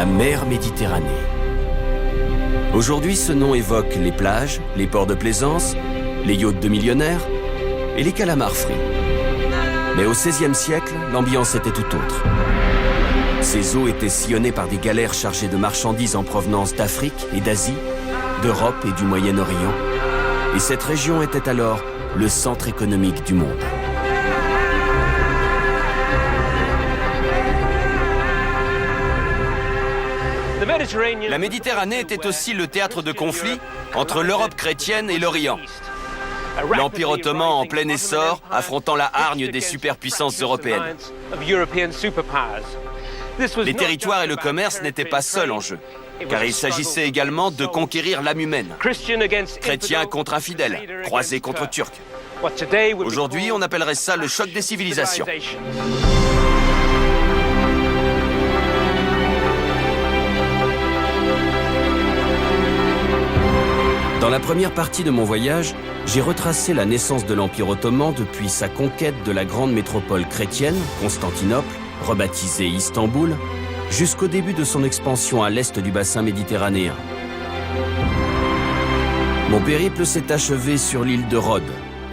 la mer Méditerranée. Aujourd'hui, ce nom évoque les plages, les ports de plaisance, les yachts de millionnaires et les calamars frits. Mais au XVIe siècle, l'ambiance était tout autre. Ces eaux étaient sillonnées par des galères chargées de marchandises en provenance d'Afrique et d'Asie, d'Europe et du Moyen-Orient. Et cette région était alors le centre économique du monde. La Méditerranée était aussi le théâtre de conflits entre l'Europe chrétienne et l'Orient. L'Empire ottoman en plein essor, affrontant la hargne des superpuissances européennes. Les territoires et le commerce n'étaient pas seuls en jeu, car il s'agissait également de conquérir l'âme humaine. Chrétiens contre infidèles, croisés contre turcs. Aujourd'hui, on appellerait ça le choc des civilisations. Dans la première partie de mon voyage, j'ai retracé la naissance de l'Empire ottoman depuis sa conquête de la grande métropole chrétienne, Constantinople, rebaptisée Istanbul, jusqu'au début de son expansion à l'est du bassin méditerranéen. Mon périple s'est achevé sur l'île de Rhodes,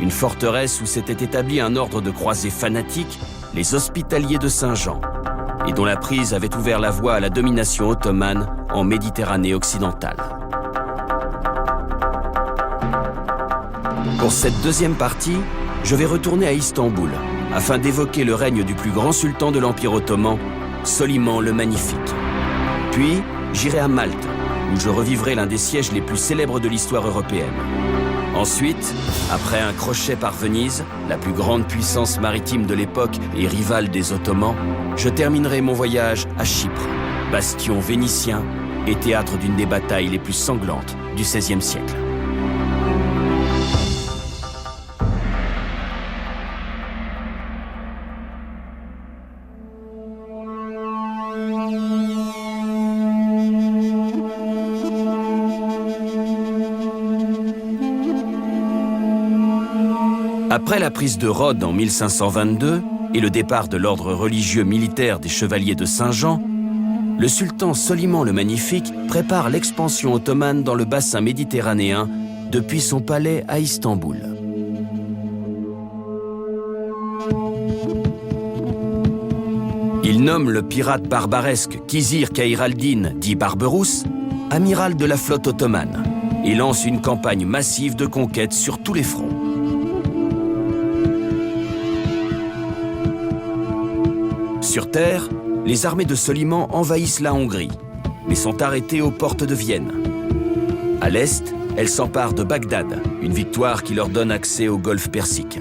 une forteresse où s'était établi un ordre de croisés fanatiques, les Hospitaliers de Saint-Jean, et dont la prise avait ouvert la voie à la domination ottomane en Méditerranée occidentale. Pour cette deuxième partie, je vais retourner à Istanbul, afin d'évoquer le règne du plus grand sultan de l'Empire ottoman, Soliman le Magnifique. Puis, j'irai à Malte, où je revivrai l'un des sièges les plus célèbres de l'histoire européenne. Ensuite, après un crochet par Venise, la plus grande puissance maritime de l'époque et rivale des Ottomans, je terminerai mon voyage à Chypre, bastion vénitien et théâtre d'une des batailles les plus sanglantes du XVIe siècle. Après la prise de Rhodes en 1522 et le départ de l'ordre religieux militaire des Chevaliers de Saint-Jean, le sultan Soliman le Magnifique prépare l'expansion ottomane dans le bassin méditerranéen depuis son palais à Istanbul. Il nomme le pirate barbaresque Khizr Khayr-al-Din, dit Barberousse, amiral de la flotte ottomane et lance une campagne massive de conquête sur tous les fronts. Sur terre, les armées de Soliman envahissent la Hongrie, mais sont arrêtées aux portes de Vienne. À l'est, elles s'emparent de Bagdad, une victoire qui leur donne accès au golfe Persique.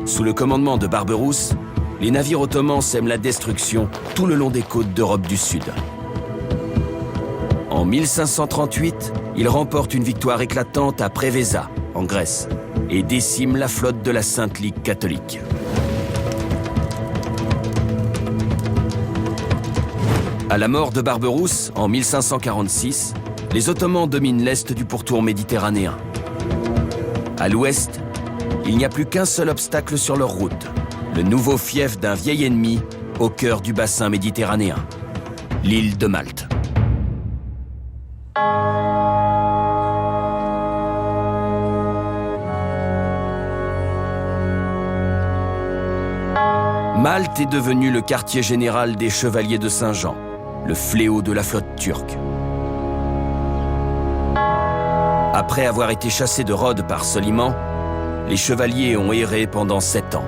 Sous le commandement de Barberousse, les navires ottomans sèment la destruction tout le long des côtes d'Europe du Sud. En 1538, ils remportent une victoire éclatante à Preveza, en Grèce, et déciment la flotte de la Sainte Ligue catholique. À la mort de Barberousse, en 1546, les Ottomans dominent l'est du pourtour méditerranéen. À l'ouest, il n'y a plus qu'un seul obstacle sur leur route, le nouveau fief d'un vieil ennemi au cœur du bassin méditerranéen, l'île de Malte. Malte est devenu le quartier général des Chevaliers de Saint-Jean, le fléau de la flotte turque. Après avoir été chassés de Rhodes par Soliman, les chevaliers ont erré pendant 7 ans.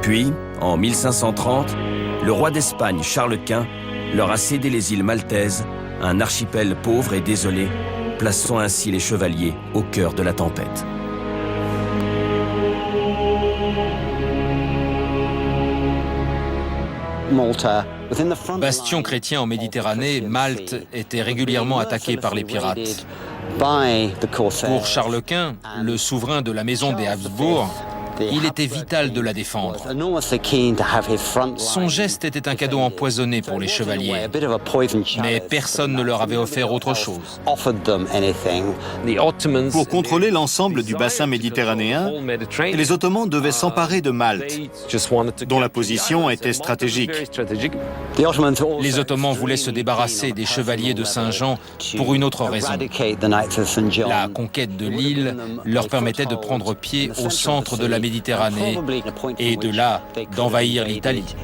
Puis, en 1530, le roi d'Espagne, Charles Quint, leur a cédé les îles maltaises, un archipel pauvre et désolé, plaçant ainsi les chevaliers au cœur de la tempête. Bastion chrétien en Méditerranée, Malte était régulièrement attaqué par les pirates. Pour Charles Quint, le souverain de la maison des Habsbourg, Il était vital de la défendre. Son geste était un cadeau empoisonné pour les chevaliers, mais personne ne leur avait offert autre chose. Pour contrôler l'ensemble du bassin méditerranéen, les Ottomans devaient s'emparer de Malte, dont la position était stratégique. Les Ottomans voulaient se débarrasser des chevaliers de Saint-Jean pour une autre raison. La conquête de l'île leur permettait de prendre pied au centre de la Méditerranée et de là d'envahir l'Italie.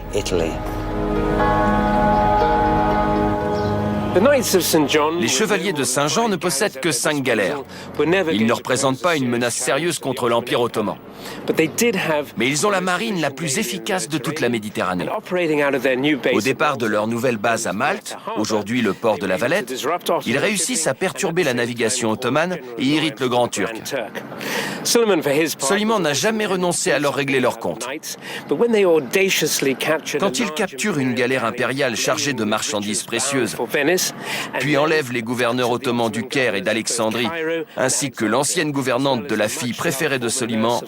Les chevaliers de Saint-Jean ne possèdent que 5 galères. Ils ne représentent pas une menace sérieuse contre l'Empire ottoman. Mais ils ont la marine la plus efficace de toute la Méditerranée. Au départ de leur nouvelle base à Malte, aujourd'hui le port de la Valette, ils réussissent à perturber la navigation ottomane et irritent le Grand Turc. Soliman n'a jamais renoncé à leur régler leur compte. Quand il capture une galère impériale chargée de marchandises précieuses, puis enlève les gouverneurs ottomans du Caire et d'Alexandrie, ainsi que l'ancienne gouvernante de la fille préférée de Soliman,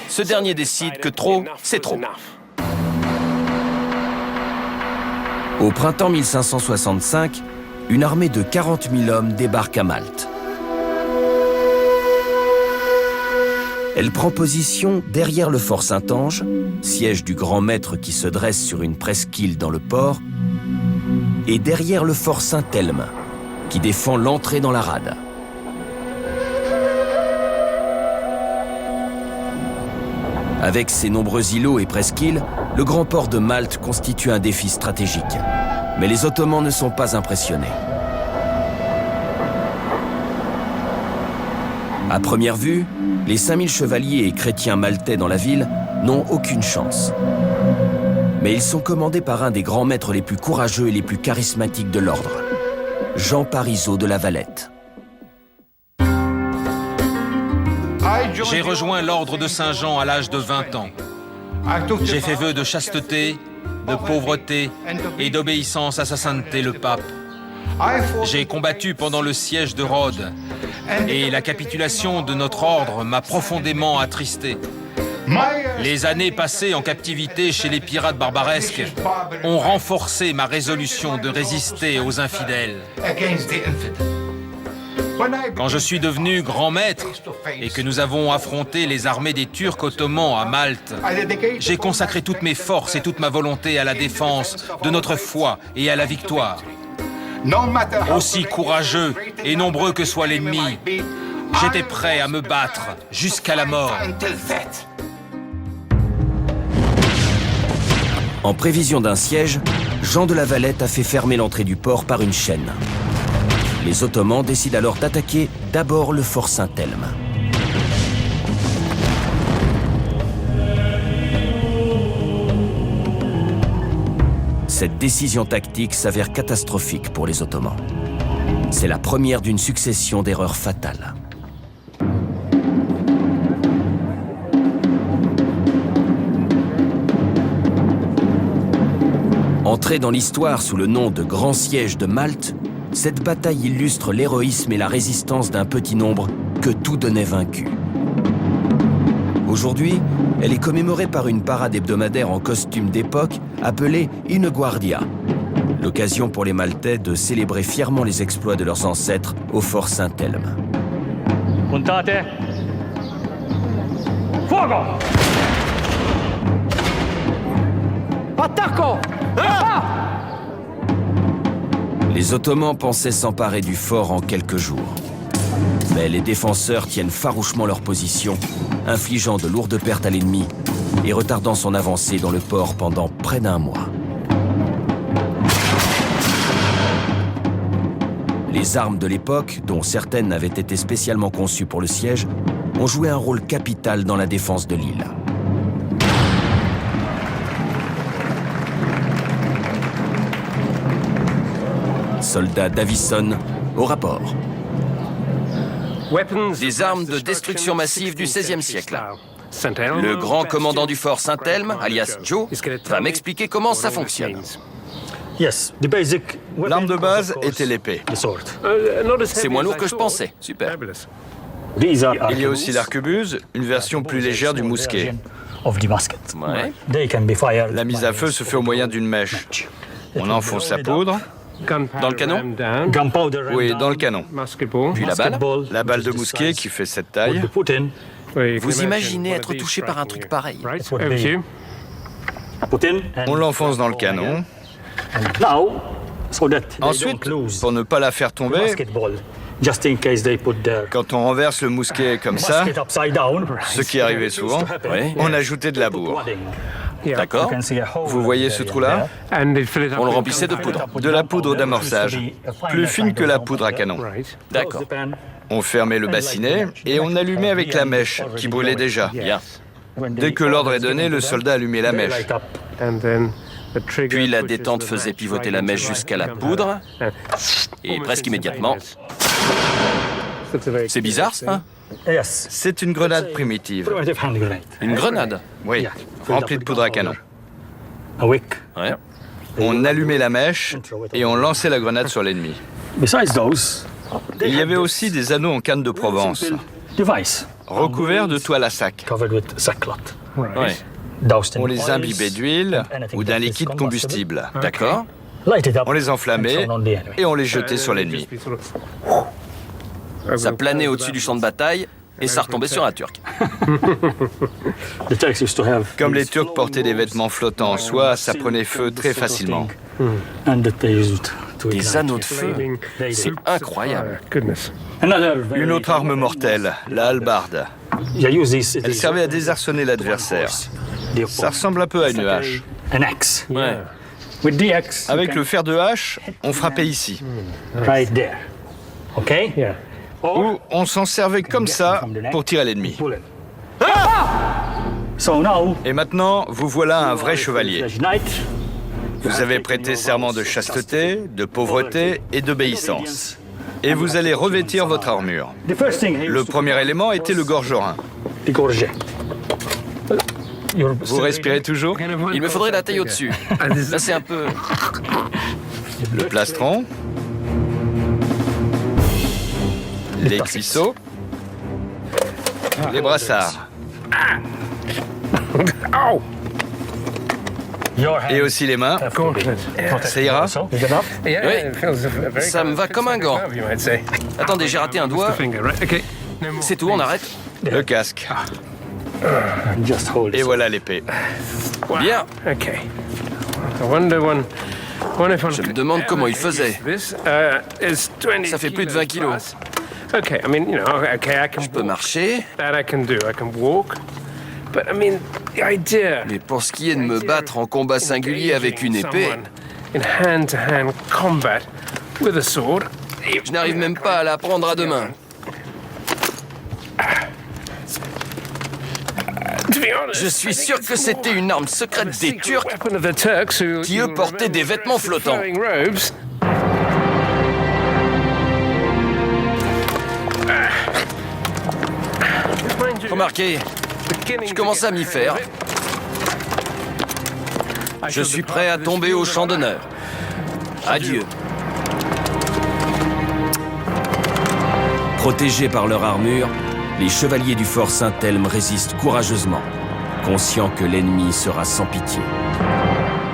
ce dernier décide que trop, c'est trop. Au printemps 1565, une armée de 40 000 hommes débarque à Malte. Elle prend position derrière le fort Saint-Ange, siège du grand maître qui se dresse sur une presqu'île dans le port, et derrière le fort Saint-Elme, qui défend l'entrée dans la rade. Avec ses nombreux îlots et presqu'îles, le grand port de Malte constitue un défi stratégique. Mais les Ottomans ne sont pas impressionnés. À première vue, les 5000 chevaliers et chrétiens maltais dans la ville n'ont aucune chance. Mais ils sont commandés par un des grands maîtres les plus courageux et les plus charismatiques de l'ordre, Jean Parisot de la Valette. J'ai rejoint l'ordre de Saint-Jean à l'âge de 20 ans. J'ai fait vœu de chasteté, de pauvreté et d'obéissance à sa sainteté le pape. J'ai combattu pendant le siège de Rhodes et la capitulation de notre ordre m'a profondément attristé. Les années passées en captivité chez les pirates barbaresques ont renforcé ma résolution de résister aux infidèles. Quand je suis devenu grand maître et que nous avons affronté les armées des Turcs ottomans à Malte, j'ai consacré toutes mes forces et toute ma volonté à la défense de notre foi et à la victoire. Aussi courageux et nombreux que soit l'ennemi, j'étais prêt à me battre jusqu'à la mort. En prévision d'un siège, Jean de la Valette a fait fermer l'entrée du port par une chaîne. Les Ottomans décident alors d'attaquer d'abord le fort Saint-Elme. Cette décision tactique s'avère catastrophique pour les Ottomans. C'est la première d'une succession d'erreurs fatales. Entrée dans l'histoire sous le nom de Grand Siège de Malte, cette bataille illustre l'héroïsme et la résistance d'un petit nombre que tout donnait vaincu. Aujourd'hui, elle est commémorée par une parade hebdomadaire en costume d'époque appelée In Guardia, l'occasion pour les Maltais de célébrer fièrement les exploits de leurs ancêtres au fort Saint-Elme. Puntate. Fuoco! Attacco! Ah! Les Ottomans pensaient s'emparer du fort en quelques jours. Mais les défenseurs tiennent farouchement leur position, infligeant de lourdes pertes à l'ennemi et retardant son avancée dans le port pendant près d'un mois. Les armes de l'époque, dont certaines avaient été spécialement conçues pour le siège, ont joué un rôle capital dans la défense de l'île. Soldat Davison, au rapport. Des armes de destruction massive du XVIe siècle. Le grand commandant du fort Saint-Elme, alias Joe, va m'expliquer comment ça fonctionne. L'arme de base était l'épée. C'est moins lourd que je pensais. Super. Il y a aussi l'arquebuse, une version plus légère du mousquet. Ouais. La mise à feu se fait au moyen d'une mèche. On enfonce la poudre. Dans le canon? Oui, dans le canon. Puis la balle? La balle de mousquet qui fait cette taille. Vous imaginez être touché par un truc pareil? On l'enfonce dans le canon. Ensuite, pour ne pas la faire tomber, quand on renverse le mousquet comme ça, ce qui arrivait souvent, on ajoutait de la bourre. D'accord. Vous voyez ce trou-là? On le remplissait de poudre. De la poudre d'amorçage, plus fine que la poudre à canon. D'accord. On fermait le bassinet et on allumait avec la mèche, qui brûlait déjà. Bien. Dès que l'ordre est donné, le soldat allumait la mèche. Puis la détente faisait pivoter la mèche jusqu'à la poudre. Et presque immédiatement... C'est bizarre, ça? C'est une grenade primitive. Une grenade? Oui, remplie de poudre à canon. Ouais. On allumait la mèche et on lançait la grenade sur l'ennemi. Il y avait aussi des anneaux en canne de Provence, recouverts de toile à sac. Ouais. On les imbibait d'huile ou d'un liquide combustible. D'accord. On les enflammait et on les jetait sur l'ennemi. Ça planait au-dessus du champ de bataille et ça retombait sur un Turc. Comme les Turcs portaient des vêtements flottants en soie, ça prenait feu très facilement. Des anneaux de feu. C'est incroyable. Une autre arme mortelle, la hallebarde. Elle servait à désarçonner l'adversaire. Ça ressemble un peu à une hache. Ouais. Avec le fer de hache, on frappait ici. Ou on s'en servait comme ça pour tirer l'ennemi. Et maintenant, vous voilà un vrai chevalier. Vous avez prêté serment de chasteté, de pauvreté et d'obéissance. Et vous allez revêtir votre armure. Le premier élément était le gorgerin. Vous respirez toujours? Il me faudrait la taille au-dessus. Là, c'est un peu... Le plastron. Les cuisseaux. Les brassards. Et aussi les mains. Ça ira? Oui, ça me va comme un gant. Attendez, j'ai raté un doigt. C'est tout, on arrête? Le casque. Et voilà l'épée. Bien. Je me demande comment il faisait. Ça fait plus de 20 kilos. Je peux marcher. Mais pour ce qui est de me battre en combat singulier avec une épée, je n'arrive même pas à la prendre à deux mains. Je suis sûr que c'était une arme secrète des Turcs qui, eux, portaient des vêtements flottants. Remarquez, je commence à m'y faire. Je suis prêt à tomber au champ d'honneur. Adieu. Protégés par leur armure, les chevaliers du fort Saint-Elme résistent courageusement, conscients que l'ennemi sera sans pitié.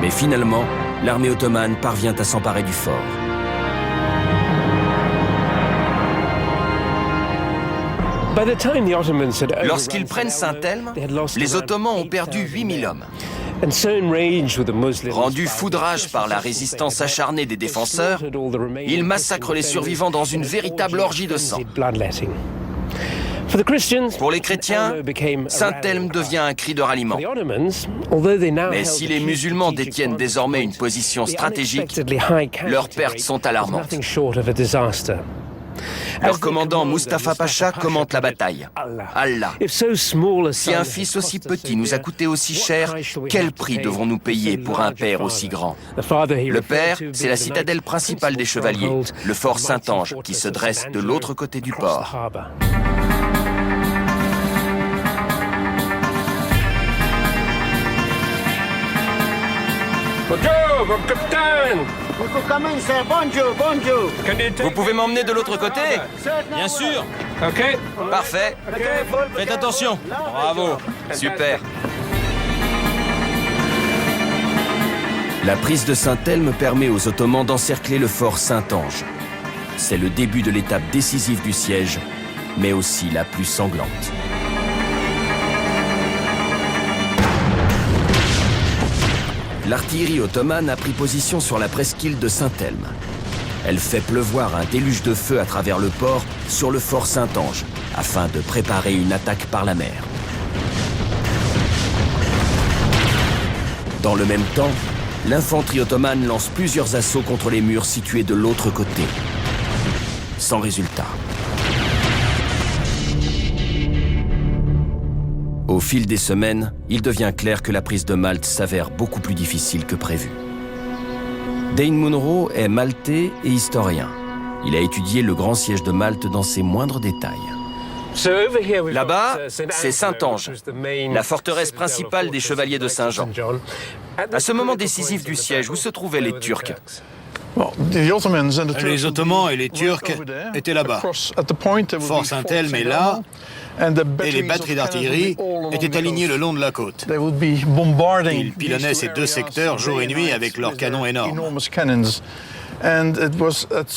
Mais finalement, l'armée ottomane parvient à s'emparer du fort. Lorsqu'ils prennent Saint-Elme, les Ottomans ont perdu 8000 hommes. Rendus fous de rage par la résistance acharnée des défenseurs, ils massacrent les survivants dans une véritable orgie de sang. Pour les chrétiens, Saint-Elme devient un cri de ralliement. Mais si les musulmans détiennent désormais une position stratégique, leurs pertes sont alarmantes. Leur commandant Mustapha Pacha commente la bataille. Allah. Si un fils aussi petit nous a coûté aussi cher, quel prix devrons-nous payer pour un père aussi grand? Le père, c'est la citadelle principale des chevaliers, le fort Saint-Ange, qui se dresse de l'autre côté du port. Bonjour, capitaine! Vous pouvez m'emmener de l'autre côté? Bien sûr. Okay. Parfait. Faites attention. Bravo. Super. La prise de Saint-Elme permet aux Ottomans d'encercler le fort Saint-Ange. C'est le début de l'étape décisive du siège, mais aussi la plus sanglante. L'artillerie ottomane a pris position sur la presqu'île de Saint-Elme. Elle fait pleuvoir un déluge de feu à travers le port sur le fort Saint-Ange, afin de préparer une attaque par la mer. Dans le même temps, l'infanterie ottomane lance plusieurs assauts contre les murs situés de l'autre côté. Sans résultat. Au fil des semaines, il devient clair que la prise de Malte s'avère beaucoup plus difficile que prévu. Dane Munro est maltais et historien. Il a étudié le grand siège de Malte dans ses moindres détails. Là-bas, c'est Saint-Ange, la forteresse principale des chevaliers de Saint-Jean. À ce moment décisif du siège, où se trouvaient les Turcs? Les Ottomans et les Turcs étaient là-bas. Fort Saint-Elme est là, et les batteries d'artillerie étaient alignées le long de la côte. Ils pilonnaient ces deux secteurs jour et nuit avec leurs canons énormes.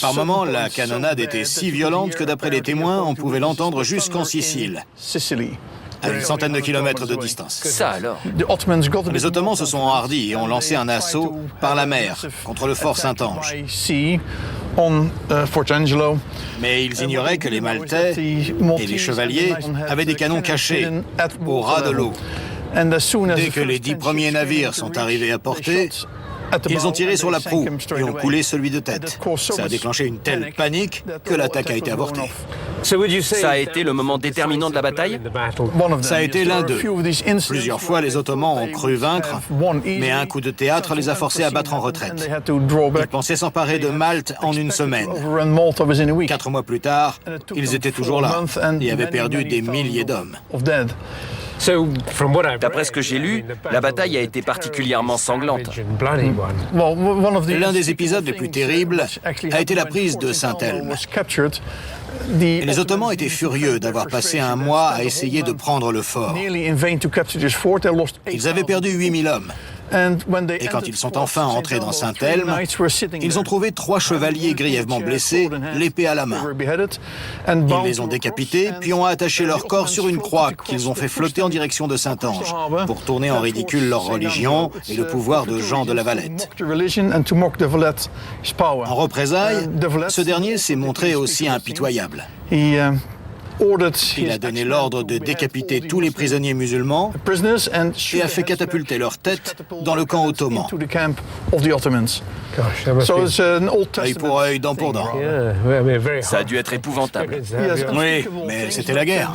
Par moments, la canonnade était si violente que d'après les témoins, on pouvait l'entendre jusqu'en Sicile, à une centaine de kilomètres de distance. Ça alors? Les Ottomans se sont enhardis et ont lancé un assaut par la mer contre le fort Saint-Ange. Mais ils ignoraient que les Maltais et les chevaliers avaient des canons cachés au ras de l'eau. Dès que les 10 premiers navires sont arrivés à portée, ils ont tiré sur la proue et ont coulé celui de tête. Ça a déclenché une telle panique que l'attaque a été avortée. Ça a été le moment déterminant de la bataille? Ça a été l'un d'eux. Plusieurs fois, les Ottomans ont cru vaincre, mais un coup de théâtre les a forcés à battre en retraite. Ils pensaient s'emparer de Malte en une semaine. 4 mois plus tard, ils étaient toujours là et avaient perdu des milliers d'hommes. D'après ce que j'ai lu, la bataille a été particulièrement sanglante. L'un des épisodes les plus terribles a été la prise de Saint-Elme. Les Ottomans étaient furieux d'avoir passé un mois à essayer de prendre le fort. Ils avaient perdu 8000 hommes. Et quand ils sont enfin entrés dans Saint-Elme, ils ont trouvé 3 chevaliers grièvement blessés, l'épée à la main. Ils les ont décapités, puis ont attaché leur corps sur une croix qu'ils ont fait flotter en direction de Saint-Ange, pour tourner en ridicule leur religion et le pouvoir de Jean de la Valette. En représailles, ce dernier s'est montré aussi impitoyable. Il a donné l'ordre de décapiter tous les prisonniers musulmans et a fait catapulter leurs têtes dans le camp ottoman. Œil pour œil, dent pour dent. Ça a dû être épouvantable. Oui, mais c'était la guerre.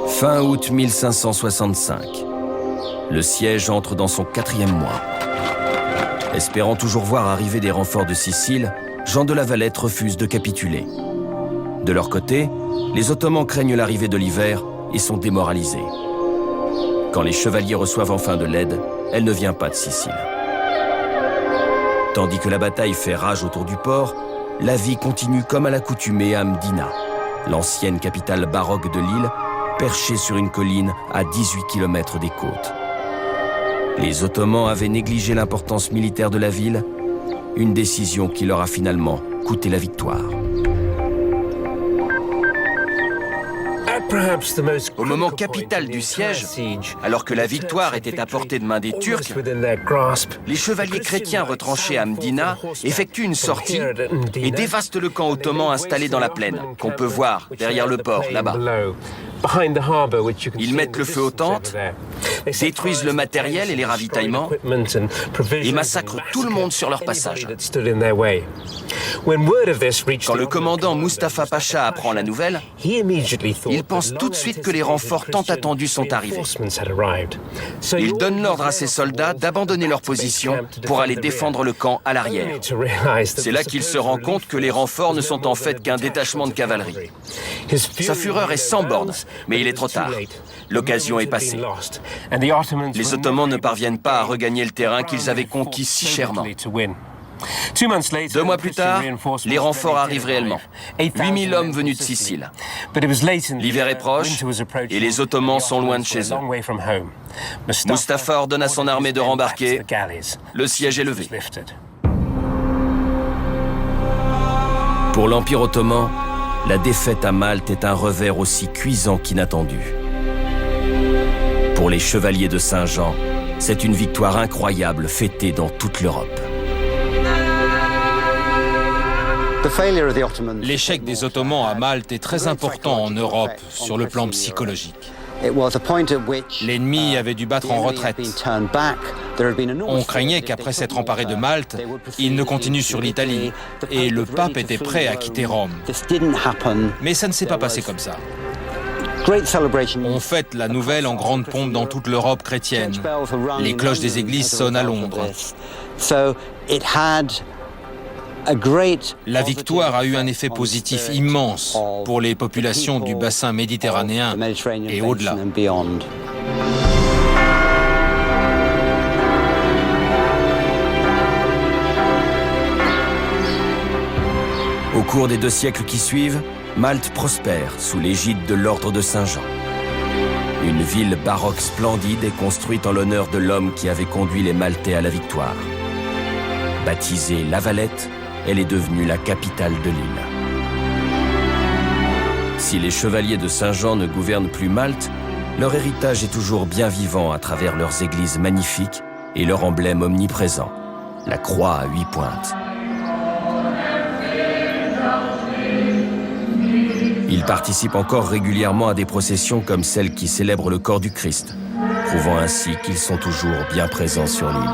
Fin août 1565. Le siège entre dans son 4e mois. Espérant toujours voir arriver des renforts de Sicile, Jean de la Valette refuse de capituler. De leur côté, les Ottomans craignent l'arrivée de l'hiver et sont démoralisés. Quand les chevaliers reçoivent enfin de l'aide, elle ne vient pas de Sicile. Tandis que la bataille fait rage autour du port, la vie continue comme à l'accoutumée à Mdina, l'ancienne capitale baroque de l'île, perchée sur une colline à 18 km des côtes. Les Ottomans avaient négligé l'importance militaire de la ville, une décision qui leur a finalement coûté la victoire. Au moment capital du siège, alors que la victoire était à portée de main des Turcs, les chevaliers chrétiens retranchés à Mdina effectuent une sortie et dévastent le camp ottoman installé dans la plaine, qu'on peut voir derrière le port, là-bas. Ils mettent le feu aux tentes, détruisent le matériel et les ravitaillements et massacrent tout le monde sur leur passage. Quand le commandant Mustapha Pacha apprend la nouvelle, il pense tout de suite que les renforts tant attendus sont arrivés. Il donne l'ordre à ses soldats d'abandonner leur position pour aller défendre le camp à l'arrière. C'est là qu'il se rend compte que les renforts ne sont en fait qu'un détachement de cavalerie. Sa fureur est sans borne, mais il est trop tard. L'occasion est passée. Les Ottomans ne parviennent pas à regagner le terrain qu'ils avaient conquis si chèrement. 2 mois plus tard, les renforts arrivent réellement. 8000 hommes venus de Sicile. L'hiver est proche et les Ottomans sont loin de chez eux. Mustapha ordonne à son armée de rembarquer. Le siège est levé. Pour l'Empire ottoman, la défaite à Malte est un revers aussi cuisant qu'inattendu. Pour les chevaliers de Saint-Jean, c'est une victoire incroyable fêtée dans toute l'Europe. L'échec des Ottomans à Malte est très important en Europe sur le plan psychologique. L'ennemi avait dû battre en retraite. On craignait qu'après s'être emparé de Malte, il ne continue sur l'Italie, et le pape était prêt à quitter Rome. Mais ça ne s'est pas passé comme ça. On fête la nouvelle en grande pompe dans toute l'Europe chrétienne. Les cloches des églises sonnent à Londres. La victoire a eu un effet positif immense pour les populations du bassin méditerranéen et au-delà. Au cours des 2 siècles qui suivent, Malte prospère sous l'égide de l'Ordre de Saint-Jean. Une ville baroque splendide est construite en l'honneur de l'homme qui avait conduit les Maltais à la victoire. Baptisée La Valette, elle est devenue la capitale de l'île. Si les chevaliers de Saint-Jean ne gouvernent plus Malte, leur héritage est toujours bien vivant à travers leurs églises magnifiques et leur emblème omniprésent, la croix à 8 pointes. Ils participent encore régulièrement à des processions comme celle qui célèbre le corps du Christ, prouvant ainsi qu'ils sont toujours bien présents sur l'île.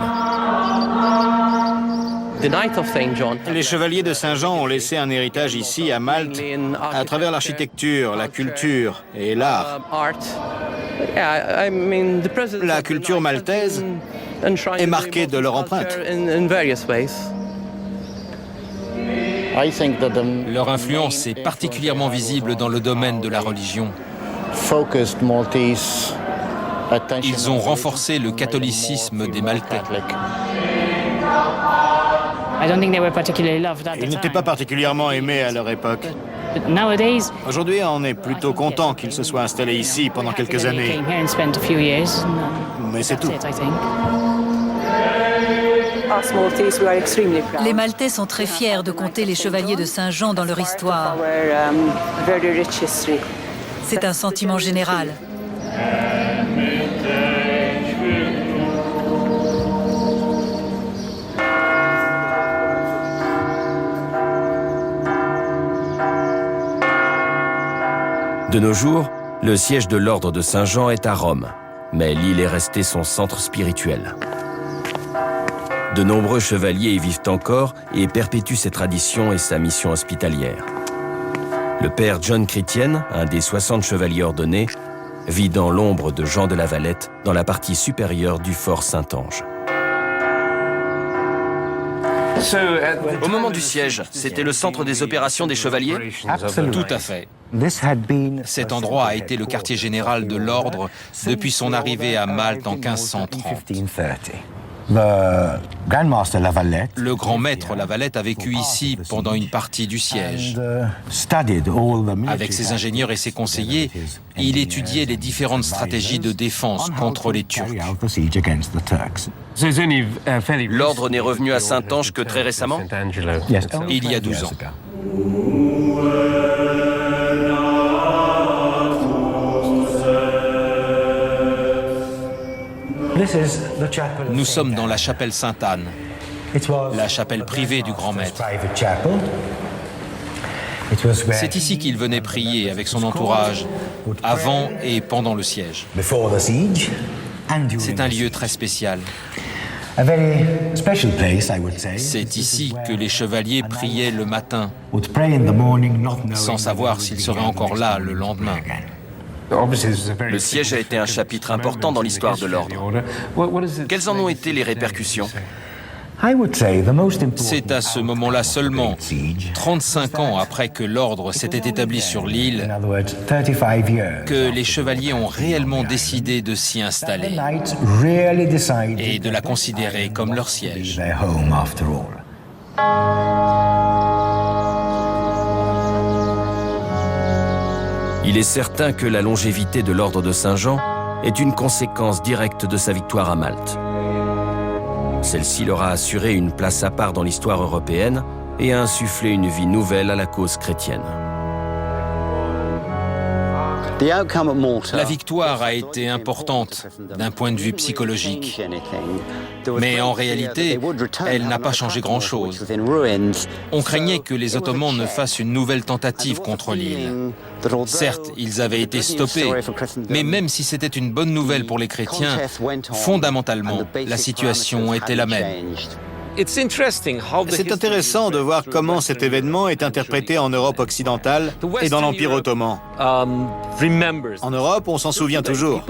Les chevaliers de Saint-Jean ont laissé un héritage ici, à Malte, à travers l'architecture, la culture et l'art. La culture maltaise est marquée de leur empreinte. Leur influence est particulièrement visible dans le domaine de la religion. Ils ont renforcé le catholicisme des Maltais. Ils n'étaient pas particulièrement aimés à leur époque. Aujourd'hui, on est plutôt content qu'ils se soient installés ici pendant quelques années. Mais c'est tout. Les Maltais sont très fiers de compter les chevaliers de Saint-Jean dans leur histoire. C'est un sentiment général. De nos jours, le siège de l'Ordre de Saint-Jean est à Rome, mais l'île est restée son centre spirituel. De nombreux chevaliers y vivent encore et perpétuent ses traditions et sa mission hospitalière. Le père John Chrétien, un des 60 chevaliers ordonnés, vit dans l'ombre de Jean de la Valette, dans la partie supérieure du fort Saint-Ange. Au moment du siège, c'était le centre des opérations des chevaliers ? Tout à fait. Cet endroit a été le quartier général de l'ordre depuis son arrivée à Malte en 1530. Le grand maître La Valette a vécu ici pendant une partie du siège. Avec ses ingénieurs et ses conseillers, il étudiait les différentes stratégies de défense contre les Turcs. L'ordre n'est revenu à Saint-Ange que très récemment ? Il y a 12 ans. Nous sommes dans la chapelle Sainte-Anne, la chapelle privée du grand maître. C'est ici qu'il venait prier avec son entourage, avant et pendant le siège. C'est un lieu très spécial. C'est ici que les chevaliers priaient le matin, sans savoir s'ils seraient encore là le lendemain. Le siège a été un chapitre important dans l'histoire de l'ordre. Quelles en ont été les répercussions ? C'est à ce moment-là seulement, 35 ans après que l'ordre s'était établi sur l'île, que les chevaliers ont réellement décidé de s'y installer et de la considérer comme leur siège. Il est certain que la longévité de l'ordre de Saint-Jean est une conséquence directe de sa victoire à Malte. Celle-ci leur a assuré une place à part dans l'histoire européenne et a insufflé une vie nouvelle à la cause chrétienne. La victoire a été importante d'un point de vue psychologique, mais en réalité, elle n'a pas changé grand-chose. On craignait que les Ottomans ne fassent une nouvelle tentative contre l'île. Certes, ils avaient été stoppés, mais même si c'était une bonne nouvelle pour les chrétiens, fondamentalement, la situation était la même. C'est intéressant de voir comment cet événement est interprété en Europe occidentale et dans l'Empire ottoman. En Europe, on s'en souvient toujours.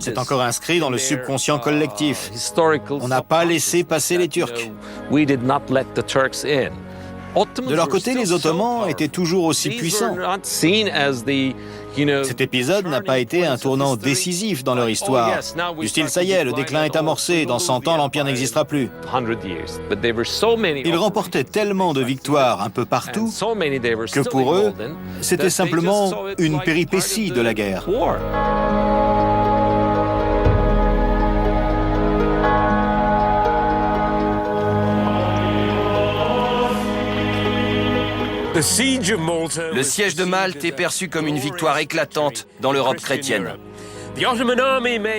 C'est encore inscrit dans le subconscient collectif. On n'a pas laissé passer les Turcs. De leur côté, les Ottomans étaient toujours aussi puissants. Cet épisode n'a pas été un tournant décisif dans leur histoire. Du style, ça y est, le déclin est amorcé, dans 100 ans, l'Empire n'existera plus. Ils remportaient tellement de victoires un peu partout que pour eux, c'était simplement une péripétie de la guerre. Le siège de Malte est perçu comme une victoire éclatante dans l'Europe chrétienne.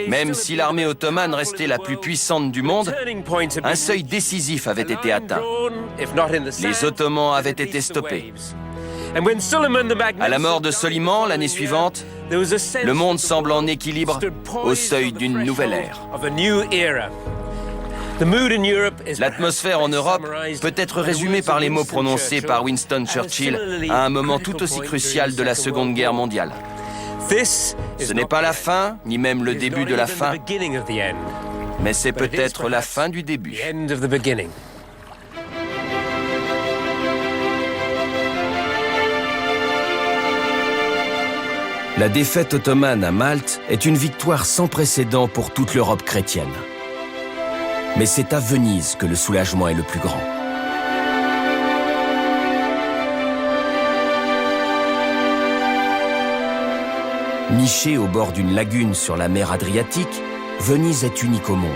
Même si l'armée ottomane restait la plus puissante du monde, un seuil décisif avait été atteint. Les Ottomans avaient été stoppés. À la mort de Soliman l'année suivante, le monde semble en équilibre au seuil d'une nouvelle ère. L'atmosphère en Europe peut être résumée par les mots prononcés par Winston Churchill à un moment tout aussi crucial de la Seconde Guerre mondiale. Ce n'est pas la fin, ni même le début de la fin, mais c'est peut-être la fin du début. La défaite ottomane à Malte est une victoire sans précédent pour toute l'Europe chrétienne. Mais c'est à Venise que le soulagement est le plus grand. Nichée au bord d'une lagune sur la mer Adriatique, Venise est unique au monde.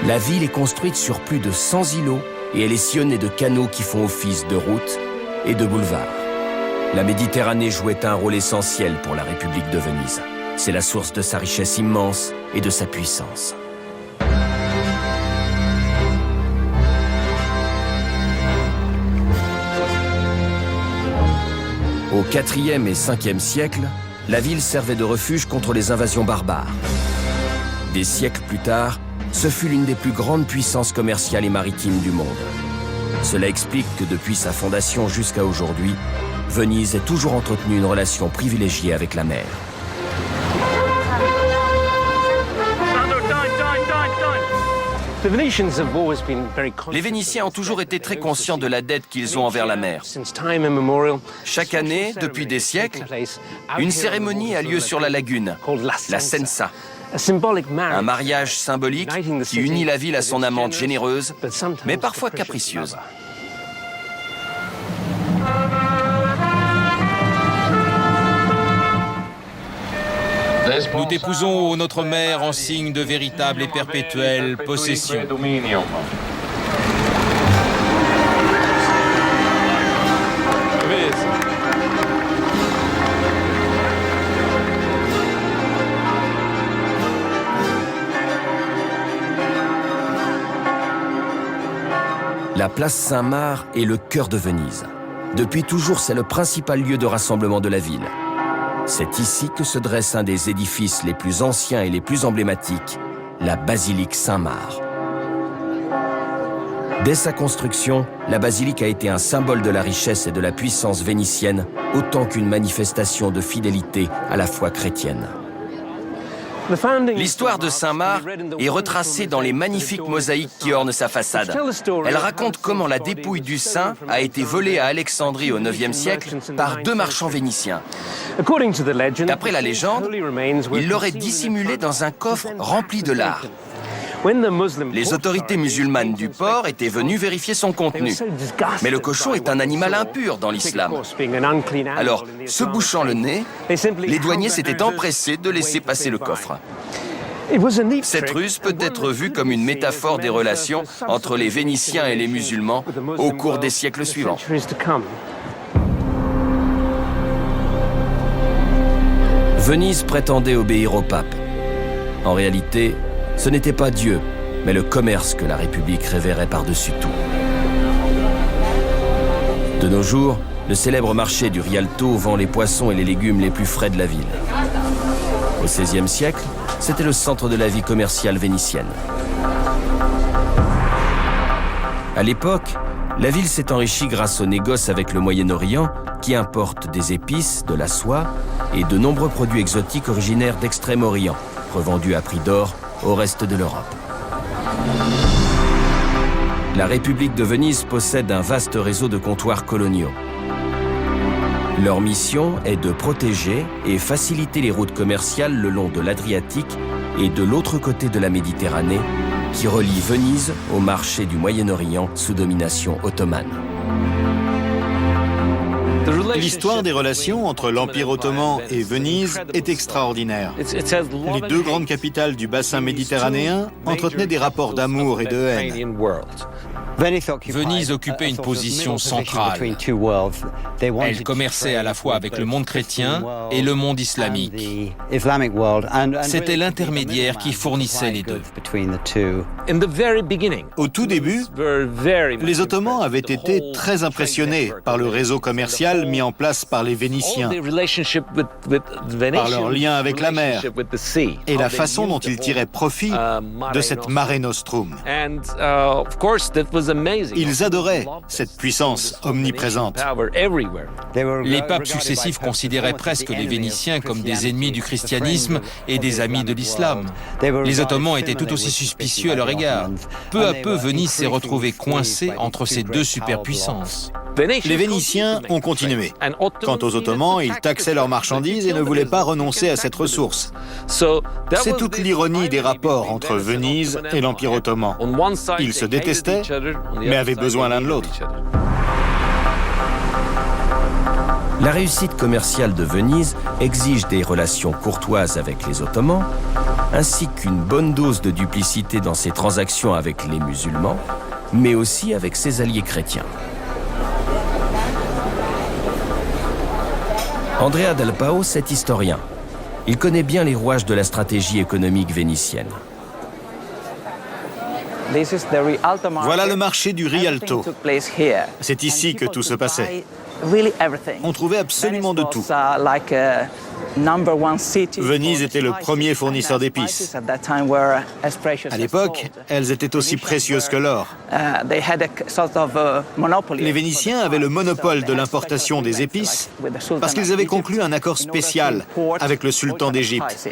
La ville est construite sur plus de 100 îlots et elle est sillonnée de canaux qui font office de routes et de boulevards. La Méditerranée jouait un rôle essentiel pour la République de Venise. C'est la source de sa richesse immense et de sa puissance. Au IVe et Ve siècle, la ville servait de refuge contre les invasions barbares. Des siècles plus tard, ce fut l'une des plus grandes puissances commerciales et maritimes du monde. Cela explique que depuis sa fondation jusqu'à aujourd'hui, Venise ait toujours entretenu une relation privilégiée avec la mer. Les Vénitiens ont toujours été très conscients de la dette qu'ils ont envers la mer. Chaque année, depuis des siècles, une cérémonie a lieu sur la lagune, la Sensa. Un mariage symbolique qui unit la ville à son amante généreuse, mais parfois capricieuse. Nous t'épousons, ô notre mère, en signe de véritable et perpétuelle possession. La place Saint-Marc est le cœur de Venise. Depuis toujours, c'est le principal lieu de rassemblement de la ville. C'est ici que se dresse un des édifices les plus anciens et les plus emblématiques, la basilique Saint-Marc. Dès sa construction, la basilique a été un symbole de la richesse et de la puissance vénitienne, autant qu'une manifestation de fidélité à la foi chrétienne. L'histoire de Saint-Marc est retracée dans les magnifiques mosaïques qui ornent sa façade. Elle raconte comment la dépouille du saint a été volée à Alexandrie au IXe siècle par deux marchands vénitiens. D'après la légende, ils l'auraient dissimulée dans un coffre rempli de lard. Les autorités musulmanes du port étaient venues vérifier son contenu. Mais le cochon est un animal impur dans l'islam. Alors, se bouchant le nez, les douaniers s'étaient empressés de laisser passer le coffre. Cette ruse peut être vue comme une métaphore des relations entre les Vénitiens et les musulmans au cours des siècles suivants. Venise prétendait obéir au pape. En réalité, ce n'était pas Dieu, mais le commerce que la République révérait par-dessus tout. De nos jours, le célèbre marché du Rialto vend les poissons et les légumes les plus frais de la ville. Au XVIe siècle, c'était le centre de la vie commerciale vénitienne. À l'époque, la ville s'est enrichie grâce au négoce avec le Moyen-Orient, qui importe des épices, de la soie et de nombreux produits exotiques originaires d'Extrême-Orient, revendus à prix d'or au reste de l'Europe. La République de Venise possède un vaste réseau de comptoirs coloniaux. Leur mission est de protéger et faciliter les routes commerciales le long de l'Adriatique et de l'autre côté de la Méditerranée, qui relie Venise au marché du Moyen-Orient sous domination ottomane. L'histoire des relations entre l'Empire ottoman et Venise est extraordinaire. Les deux grandes capitales du bassin méditerranéen entretenaient des rapports d'amour et de haine. Venise occupait une position centrale. Elle commerçait à la fois avec le monde chrétien et le monde islamique. C'était l'intermédiaire qui fournissait les deux. Au tout début, les Ottomans avaient été très impressionnés par le réseau commercial mis en place par les Vénitiens, par leur lien avec la mer et la façon dont ils tiraient profit de cette Mare Nostrum. Ils adoraient cette puissance omniprésente. Les papes successifs considéraient presque les Vénitiens comme des ennemis du christianisme et des amis de l'islam. Les Ottomans étaient tout aussi suspicieux à leur égard. Peu à peu, Venise s'est retrouvée coincée entre ces deux superpuissances. Les Vénitiens ont continué. Quant aux Ottomans, ils taxaient leurs marchandises et ne voulaient pas renoncer à cette ressource. C'est toute l'ironie des rapports entre Venise et l'Empire ottoman. Ils se détestaient, mais avaient besoin l'un de l'autre. La réussite commerciale de Venise exige des relations courtoises avec les Ottomans, ainsi qu'une bonne dose de duplicité dans ses transactions avec les musulmans, mais aussi avec ses alliés chrétiens. Andrea Del Pao est historien. Il connaît bien les rouages de la stratégie économique vénitienne. Voilà le marché du Rialto. C'est ici que tout se passait. On trouvait absolument de tout. Venise était le premier fournisseur d'épices. À l'époque, elles étaient aussi précieuses que l'or. Les Vénitiens avaient le monopole de l'importation des épices parce qu'ils avaient conclu un accord spécial avec le sultan d'Égypte.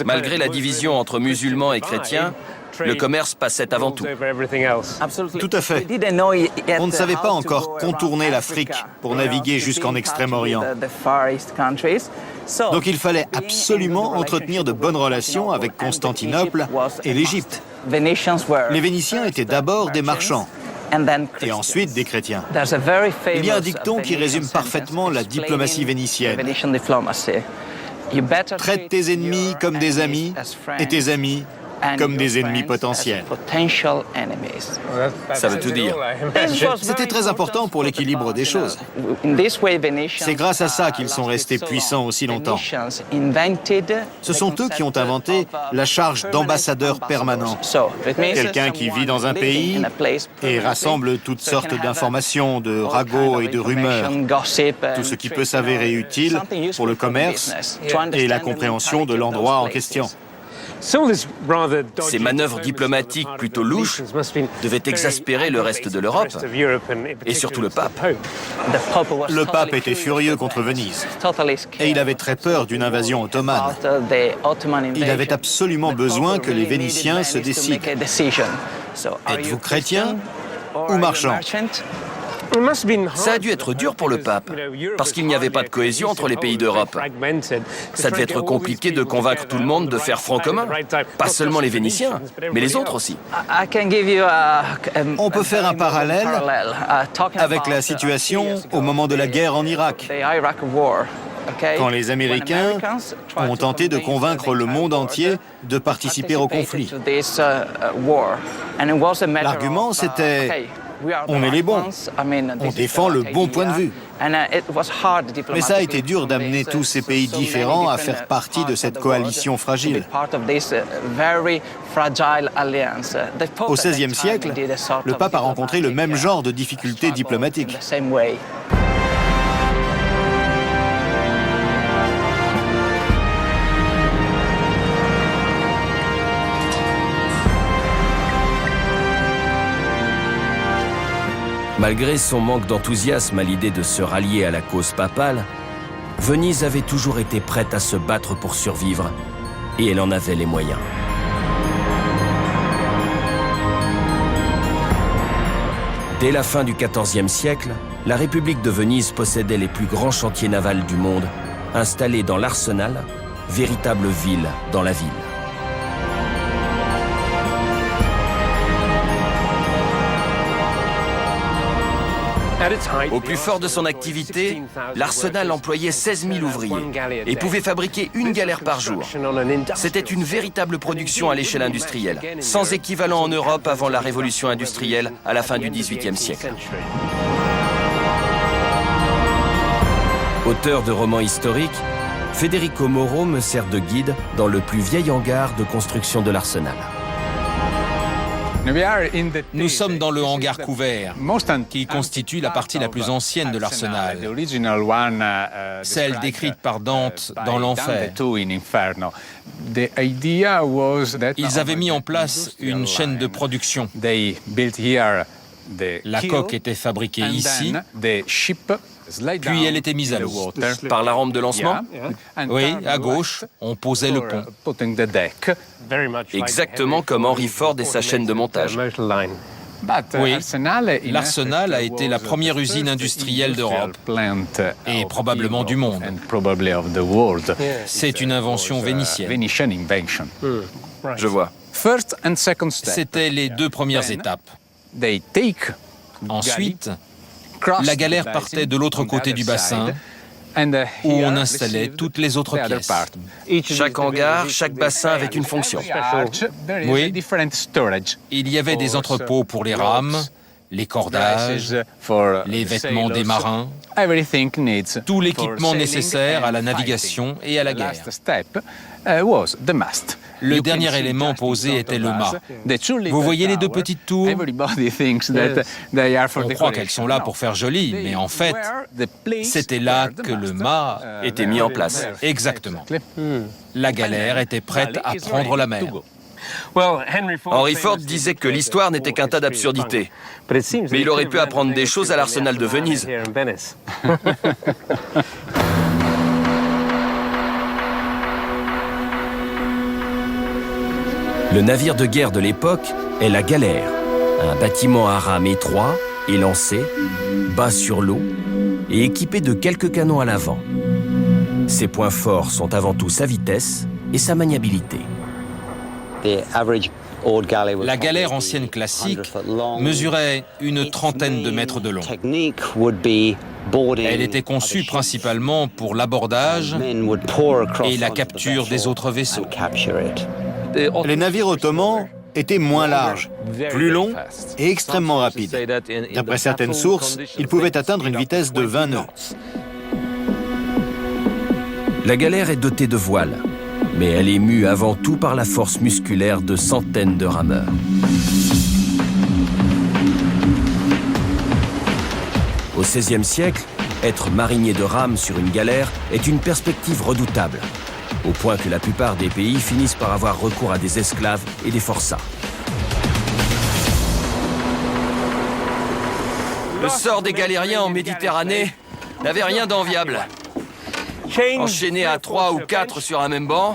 Malgré la division entre musulmans et chrétiens, le commerce passait avant tout. Tout à fait. On ne savait pas encore contourner l'Afrique pour naviguer jusqu'en Extrême-Orient. Donc il fallait absolument entretenir de bonnes relations avec Constantinople et l'Égypte. Les Vénitiens étaient d'abord des marchands et ensuite des chrétiens. Il y a un dicton qui résume parfaitement la diplomatie vénitienne. Traite tes ennemis comme des amis et tes amis comme des ennemis potentiels. Ça veut tout dire. C'était très important pour l'équilibre des choses. C'est grâce à ça qu'ils sont restés puissants aussi longtemps. Ce sont eux qui ont inventé la charge d'ambassadeur permanent. Quelqu'un qui vit dans un pays et rassemble toutes sortes d'informations, de ragots et de rumeurs. Tout ce qui peut s'avérer utile pour le commerce et la compréhension de l'endroit en question. Ces manœuvres diplomatiques plutôt louches devaient exaspérer le reste de l'Europe, et surtout le pape. Le pape était furieux contre Venise, et il avait très peur d'une invasion ottomane. Il avait absolument besoin que les Vénitiens se décident. Êtes-vous chrétien ou marchand ? Ça a dû être dur pour le pape, parce qu'il n'y avait pas de cohésion entre les pays d'Europe. Ça devait être compliqué de convaincre tout le monde de faire front commun. Pas seulement les Vénitiens, mais les autres aussi. On peut faire un parallèle avec la situation au moment de la guerre en Irak, quand les Américains ont tenté de convaincre le monde entier de participer au conflit. L'argument, c'était « on est les bons, on défend le bon point de vue ». Mais ça a été dur d'amener tous ces pays différents à faire partie de cette coalition fragile. Au XVIe siècle, le pape a rencontré le même genre de difficultés diplomatiques. Malgré son manque d'enthousiasme à l'idée de se rallier à la cause papale, Venise avait toujours été prête à se battre pour survivre, et elle en avait les moyens. Dès la fin du XIVe siècle, la République de Venise possédait les plus grands chantiers navals du monde, installés dans l'Arsenal, véritable ville dans la ville. Au plus fort de son activité, l'Arsenal employait 16 000 ouvriers et pouvait fabriquer une galère par jour. C'était une véritable production à l'échelle industrielle, sans équivalent en Europe avant la révolution industrielle à la fin du XVIIIe siècle. Auteur de romans historiques, Federico Moro me sert de guide dans le plus vieil hangar de construction de l'Arsenal. Nous sommes dans le hangar couvert, qui constitue la partie la plus ancienne de l'arsenal, celle décrite par Dante dans l'Enfer. Ils avaient mis en place une chaîne de production. La coque était fabriquée ici, puis elle était mise à l'eau. Par la rampe de lancement? Oui, à gauche, on posait le pont. Exactement comme Henry Ford et sa chaîne de montage. Oui, l'Arsenal a été la première usine industrielle d'Europe et probablement du monde. C'est une invention vénitienne. Je vois. C'était les deux premières étapes. Ensuite, la galère partait de l'autre côté du bassin, où on installait toutes les autres pièces. Chaque hangar, chaque bassin avait une fonction. Oui, il y avait des entrepôts pour les rames, les cordages, les vêtements des marins, tout l'équipement nécessaire à la navigation et à la guerre. Le dernier élément posé était le mât. Vous voyez les deux petites tours? On croit qu'elles sont là pour faire joli, mais en fait, c'était là que le mât était mis en place. Exactement. La galère était prête à prendre la mer. Henry Ford disait que l'histoire n'était qu'un tas d'absurdités. Mais il aurait pu apprendre des choses à l'Arsenal de Venise. Le navire de guerre de l'époque est la galère, un bâtiment à rame étroit, élancé, bas sur l'eau et équipé de quelques canons à l'avant. Ses points forts sont avant tout sa vitesse et sa maniabilité. La galère ancienne classique mesurait une trentaine de mètres de long. Elle était conçue principalement pour l'abordage et la capture des autres vaisseaux. Les navires ottomans étaient moins larges, plus longs et extrêmement rapides. D'après certaines sources, ils pouvaient atteindre une vitesse de 20 nœuds. La galère est dotée de voiles, mais elle est mue avant tout par la force musculaire de centaines de rameurs. Au XVIe siècle, être marinier de rame sur une galère est une perspective redoutable, au point que la plupart des pays finissent par avoir recours à des esclaves et des forçats. Le sort des galériens en Méditerranée n'avait rien d'enviable. Enchaînés à 3 ou 4 sur un même banc,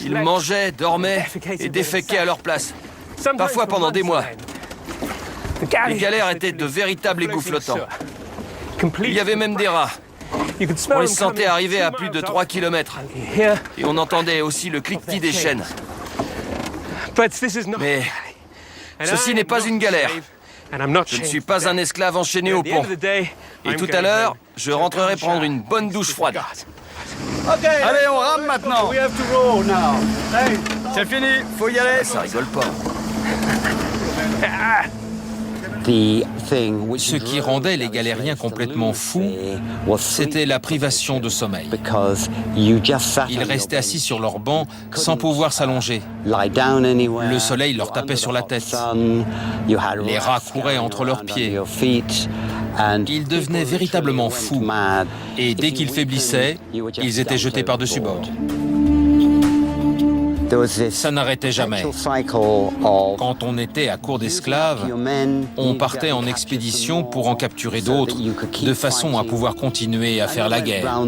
ils mangeaient, dormaient et déféquaient à leur place, parfois pendant des mois. Les galères étaient de véritables égouts flottants. Il y avait même des rats. On les sentait arriver à plus de 3 km. Et on entendait aussi le cliquetis des chaînes. Mais ceci n'est pas une galère. Je ne suis pas un esclave enchaîné au pont. Et tout à l'heure, je rentrerai prendre une bonne douche froide. Allez, on rame maintenant. C'est fini, faut y aller. Ça rigole pas. Ce qui rendait les galériens complètement fous, c'était la privation de sommeil. Ils restaient assis sur leur banc sans pouvoir s'allonger. Le soleil leur tapait sur la tête. Les rats couraient entre leurs pieds. Ils devenaient véritablement fous. Et dès qu'ils faiblissaient, ils étaient jetés par-dessus bord. Ça n'arrêtait jamais. Quand on était à court d'esclaves, on partait en expédition pour en capturer d'autres, de façon à pouvoir continuer à faire la guerre.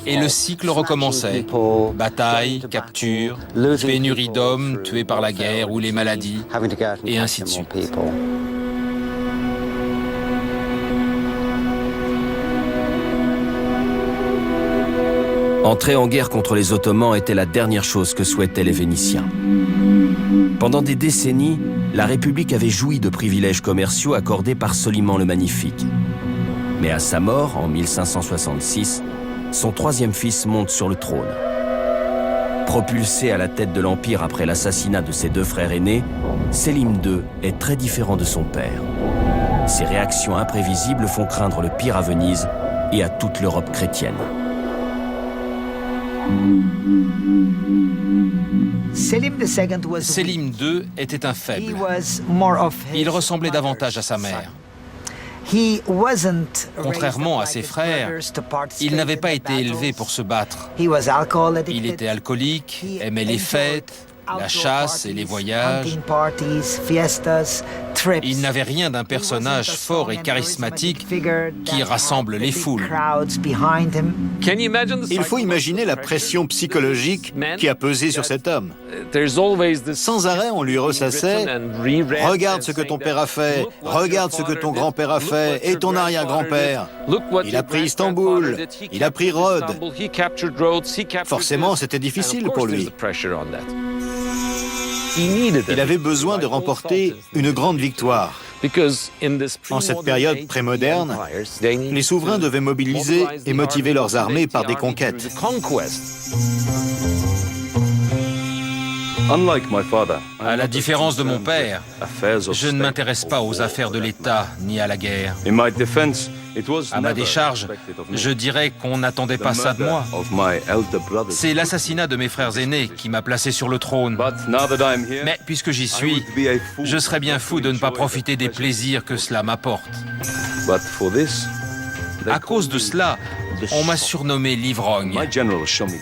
Et le cycle recommençait. Bataille, capture, pénurie d'hommes tués par la guerre ou les maladies, et ainsi de suite. Entrer en guerre contre les Ottomans était la dernière chose que souhaitaient les Vénitiens. Pendant des décennies, la République avait joui de privilèges commerciaux accordés par Soliman le Magnifique. Mais à sa mort, en 1566, son troisième fils monte sur le trône. Propulsé à la tête de l'Empire après l'assassinat de ses deux frères aînés, Sélim II est très différent de son père. Ses réactions imprévisibles font craindre le pire à Venise et à toute l'Europe chrétienne. Sélim II était un faible. Il ressemblait davantage à sa mère. Contrairement à ses frères, il n'avait pas été élevé pour se battre. Il était alcoolique, aimait les fêtes, la chasse et les voyages. Il n'avait rien d'un personnage fort et charismatique qui rassemble les foules. Il faut imaginer la pression psychologique qui a pesé sur cet homme. Sans arrêt, on lui ressassait « Regarde ce que ton père a fait, regarde ce que ton grand-père a fait, et ton arrière-grand-père. Il a pris Istanbul, il a pris Rhodes. » Forcément, c'était difficile pour lui. Il avait besoin de remporter une grande victoire. En cette période prémoderne, les souverains devaient mobiliser et motiver leurs armées par des conquêtes. À la différence de mon père, je ne m'intéresse pas aux affaires de l'État ni à la guerre. À ma décharge, je dirais qu'on n'attendait pas ça de moi. C'est l'assassinat de mes frères aînés qui m'a placé sur le trône. Mais puisque j'y suis, je serais bien fou de ne pas profiter des plaisirs que cela m'apporte. À cause de cela, on m'a surnommé l'ivrogne.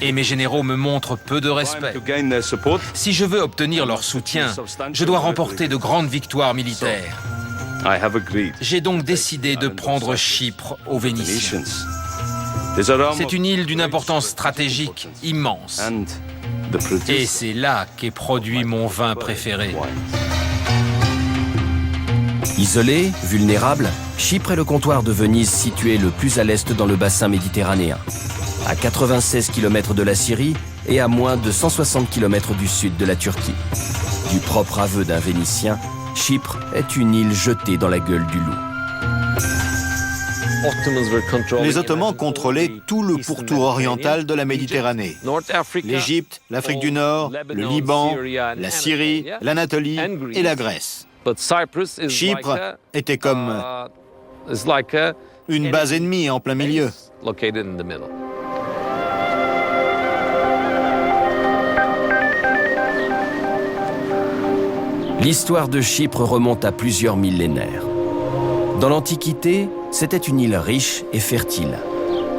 Et mes généraux me montrent peu de respect. Si je veux obtenir leur soutien, je dois remporter de grandes victoires militaires. J'ai donc décidé de prendre Chypre aux Vénitiens. C'est une île d'une importance stratégique immense. Et c'est là qu'est produit mon vin préféré. Isolé, vulnérable, Chypre est le comptoir de Venise situé le plus à l'est dans le bassin méditerranéen. À 96 km de la Syrie et à moins de 160 km du sud de la Turquie. Du propre aveu d'un Vénitien, Chypre est une île jetée dans la gueule du loup. Les Ottomans contrôlaient tout le pourtour oriental de la Méditerranée. L'Égypte, l'Afrique du Nord, le Liban, la Syrie, l'Anatolie et la Grèce. Chypre était comme une base ennemie en plein milieu. L'histoire de Chypre remonte à plusieurs millénaires. Dans l'Antiquité, c'était une île riche et fertile.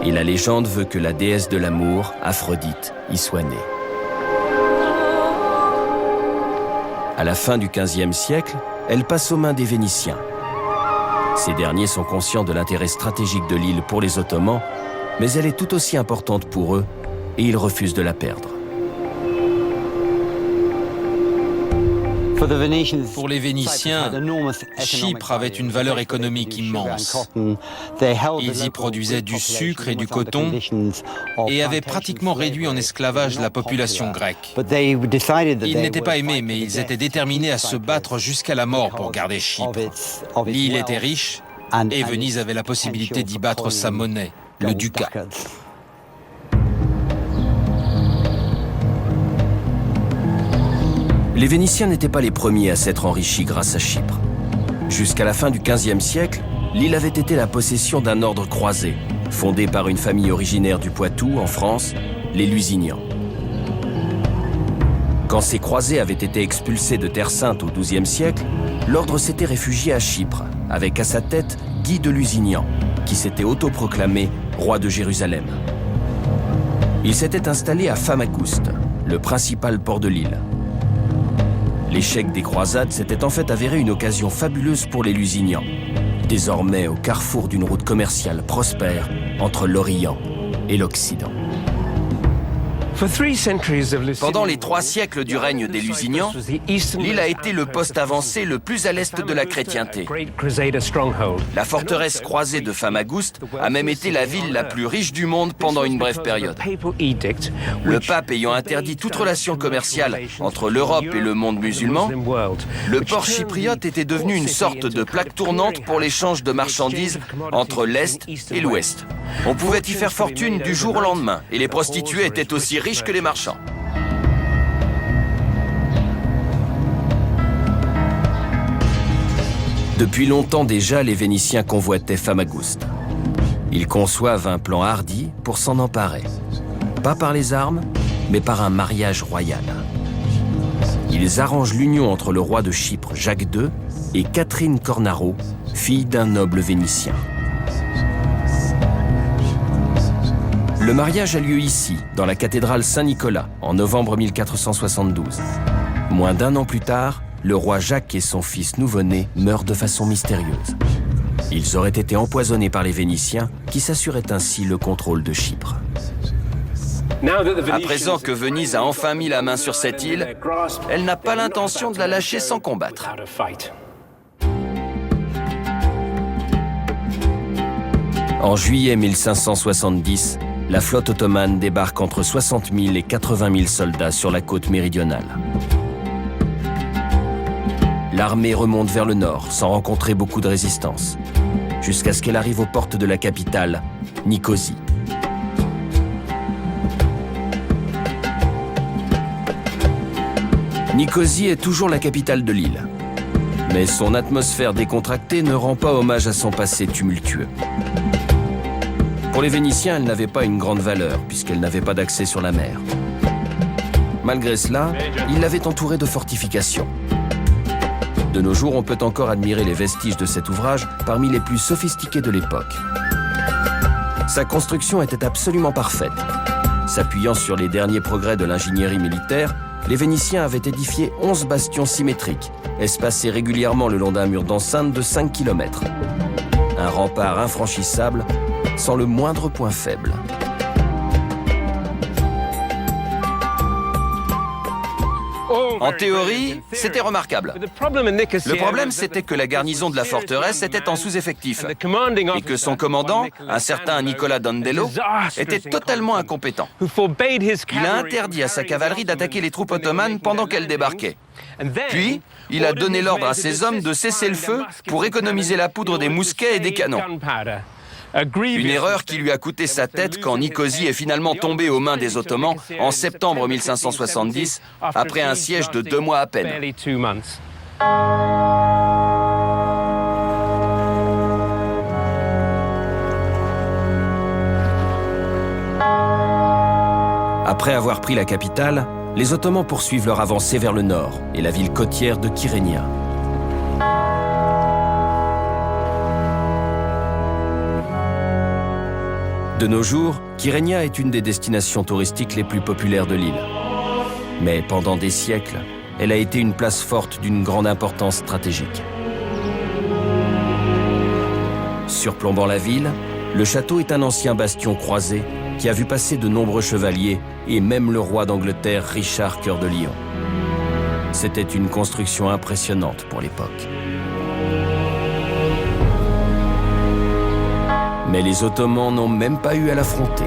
Et la légende veut que la déesse de l'amour, Aphrodite, y soit née. À la fin du XVe siècle, elle passe aux mains des Vénitiens. Ces derniers sont conscients de l'intérêt stratégique de l'île pour les Ottomans, mais elle est tout aussi importante pour eux et ils refusent de la perdre. Pour les Vénitiens, Chypre avait une valeur économique immense. Ils y produisaient du sucre et du coton et avaient pratiquement réduit en esclavage la population grecque. Ils n'étaient pas aimés, mais ils étaient déterminés à se battre jusqu'à la mort pour garder Chypre. L'île était riche et Venise avait la possibilité d'y battre sa monnaie, le ducat. Les Vénitiens n'étaient pas les premiers à s'être enrichis grâce à Chypre. Jusqu'à la fin du XVe siècle, l'île avait été la possession d'un ordre croisé, fondé par une famille originaire du Poitou, en France, les Lusignan. Quand ces croisés avaient été expulsés de Terre Sainte au XIIe siècle, l'ordre s'était réfugié à Chypre, avec à sa tête Guy de Lusignan, qui s'était autoproclamé roi de Jérusalem. Il s'était installé à Famagouste, le principal port de l'île. L'échec des croisades s'était en fait avéré une occasion fabuleuse pour les Lusignans, désormais au carrefour d'une route commerciale prospère entre l'Orient et l'Occident. Pendant les 3 siècles du règne des Lusignans, l'île a été le poste avancé le plus à l'est de la chrétienté. La forteresse croisée de Famagouste a même été la ville la plus riche du monde pendant une brève période. Le pape ayant interdit toute relation commerciale entre l'Europe et le monde musulman, le port chypriote était devenu une sorte de plaque tournante pour l'échange de marchandises entre l'Est et l'Ouest. On pouvait y faire fortune du jour au lendemain, et les prostituées étaient aussi riches que les marchands. Depuis longtemps déjà, les Vénitiens convoitaient Famagouste. Ils conçoivent un plan hardi pour s'en emparer. Pas par les armes, mais par un mariage royal. Ils arrangent l'union entre le roi de Chypre, Jacques II, et Catherine Cornaro, fille d'un noble vénitien. Le mariage a lieu ici, dans la cathédrale Saint-Nicolas, en novembre 1472. Moins d'1 an plus tard, le roi Jacques et son fils nouveau-né meurent de façon mystérieuse. Ils auraient été empoisonnés par les Vénitiens, qui s'assuraient ainsi le contrôle de Chypre. À présent que Venise a enfin mis la main sur cette île, elle n'a pas l'intention de la lâcher sans combattre. En juillet 1570, la flotte ottomane débarque entre 60 000 et 80 000 soldats sur la côte méridionale. L'armée remonte vers le nord sans rencontrer beaucoup de résistance, jusqu'à ce qu'elle arrive aux portes de la capitale, Nicosie. Nicosie est toujours la capitale de l'île, mais son atmosphère décontractée ne rend pas hommage à son passé tumultueux. Pour les Vénitiens, elle n'avait pas une grande valeur, puisqu'elle n'avait pas d'accès sur la mer. Malgré cela, ils l'avaient entourée de fortifications. De nos jours, on peut encore admirer les vestiges de cet ouvrage parmi les plus sophistiqués de l'époque. Sa construction était absolument parfaite. S'appuyant sur les derniers progrès de l'ingénierie militaire, les Vénitiens avaient édifié 11 bastions symétriques, espacés régulièrement le long d'un mur d'enceinte de 5 km. Un rempart infranchissable, sans le moindre point faible. En théorie, c'était remarquable. Le problème, c'était que la garnison de la forteresse était en sous-effectif et que son commandant, un certain Nicolas Dandello, était totalement incompétent. Il a interdit à sa cavalerie d'attaquer les troupes ottomanes pendant qu'elles débarquaient. Puis, il a donné l'ordre à ses hommes de cesser le feu pour économiser la poudre des mousquets et des canons. Une erreur qui lui a coûté sa tête quand Nicosie est finalement tombée aux mains des Ottomans en septembre 1570, après un siège de 2 mois à peine. Après avoir pris la capitale, les Ottomans poursuivent leur avancée vers le nord et la ville côtière de Kyrenia. De nos jours, Kyrenia est une des destinations touristiques les plus populaires de l'île. Mais pendant des siècles, elle a été une place forte d'une grande importance stratégique. Surplombant la ville, le château est un ancien bastion croisé qui a vu passer de nombreux chevaliers et même le roi d'Angleterre, Richard Cœur de Lion. C'était une construction impressionnante pour l'époque. Mais les Ottomans n'ont même pas eu à l'affronter.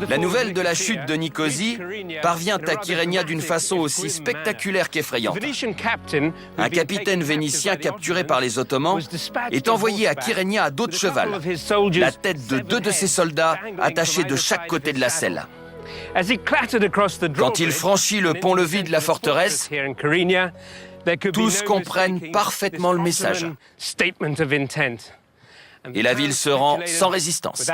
La nouvelle de la chute de Nicosie parvient à Kyrenia d'une façon aussi spectaculaire qu'effrayante. Un capitaine vénitien capturé par les Ottomans est envoyé à Kyrenia à dos de cheval, la tête de 2 de ses soldats attachés de chaque côté de la selle. Quand il franchit le pont-levis de la forteresse, tous comprennent parfaitement le message. Et la ville se rend sans résistance.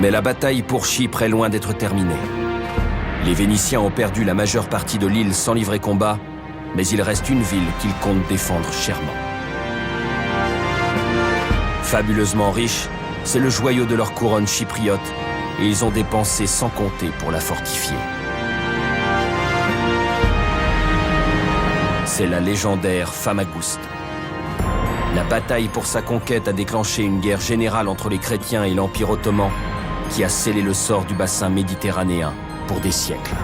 Mais la bataille pour Chypre est loin d'être terminée. Les Vénitiens ont perdu la majeure partie de l'île sans livrer combat, mais il reste une ville qu'ils comptent défendre chèrement. Fabuleusement riche, c'est le joyau de leur couronne chypriote, et ils ont dépensé sans compter pour la fortifier. C'est la légendaire Famagouste. La bataille pour sa conquête a déclenché une guerre générale entre les chrétiens et l'Empire ottoman, qui a scellé le sort du bassin méditerranéen pour des siècles.